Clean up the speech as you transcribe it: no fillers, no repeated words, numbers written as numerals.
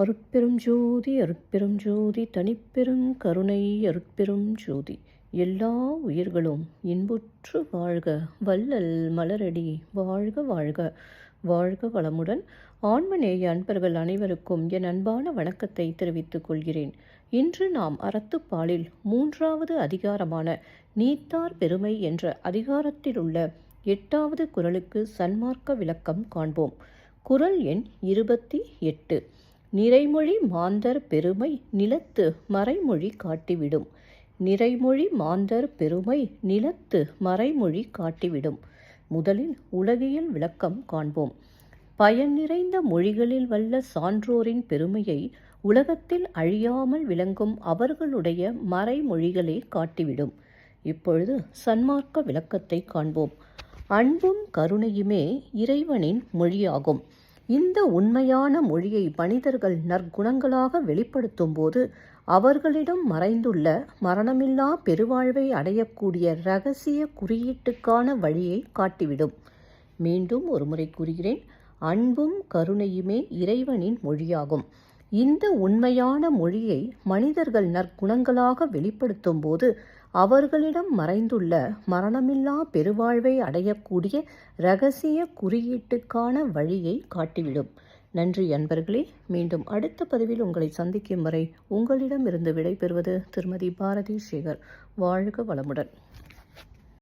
அருட்பெரும் ஜோதி அருட்பெரும் ஜோதி தனிப்பெரும் கருணை அருட்பெரும் ஜோதி. எல்லா உயிர்களும் இன்புற்று வாழ்க, வள்ளல் மலரடி வாழ்க வாழ்க. வாழ்க வளமுடன். ஆன்மநேய அன்பர்கள் அனைவருக்கும் என் அன்பான வணக்கத்தை தெரிவித்துக் கொள்கிறேன். இன்று நாம் அறத்துப்பாலில் 3வது அதிகாரமான நீத்தார் பெருமை என்ற அதிகாரத்தில் உள்ள 8வது குறளுக்கு சன்மார்க்க விளக்கம் காண்போம். குறள் எண் 28. நிறைமொழி மாந்தர் பெருமை நிலத்து மறைமொழி காட்டிவிடும். நிறைமொழி மாந்தர் பெருமை நிலத்து மறைமொழி காட்டிவிடும். முதலில் உலகியல் விளக்கம் காண்போம். பயன் நிறைந்த மொழிகளில் வல்ல சான்றோரின் பெருமையை உலகத்தில் அழியாமல் விளங்கும் அவர்களுடைய மறைமொழிகளே காட்டிவிடும். இப்பொழுது சன்மார்க்க விளக்கத்தை காண்போம். அன்பும் கருணையுமே இறைவனின் மொழியாகும். இந்த உண்மையான மொழியை மனிதர்கள் நற்குணங்களாக வெளிப்படுத்தும் போது அவர்களிடம் மறைந்துள்ள மரணமில்லா பெருவாழ்வை அடையக்கூடிய இரகசிய குறியீட்டுக்கான வழியை காட்டிவிடும். மீண்டும் ஒரு முறை கூறுகிறேன். அன்பும் கருணையுமே இறைவனின் மொழியாகும். இந்த உண்மையான மொழியை மனிதர்கள் நற்குணங்களாக வெளிப்படுத்தும் போது அவர்களிடம் மறைந்துள்ள மரணமில்லா பெருவாழ்வை அடையக்கூடிய இரகசிய குறியீட்டுக்கான வழியை காட்டிவிடும். நன்றி அன்பர்களே. மீண்டும் அடுத்த பதிவில் உங்களை சந்திக்கும் வரை உங்களிடமிருந்து விடைபெறுவது திருமதி பாரதி சேகர். வாழ்க வளமுடன்.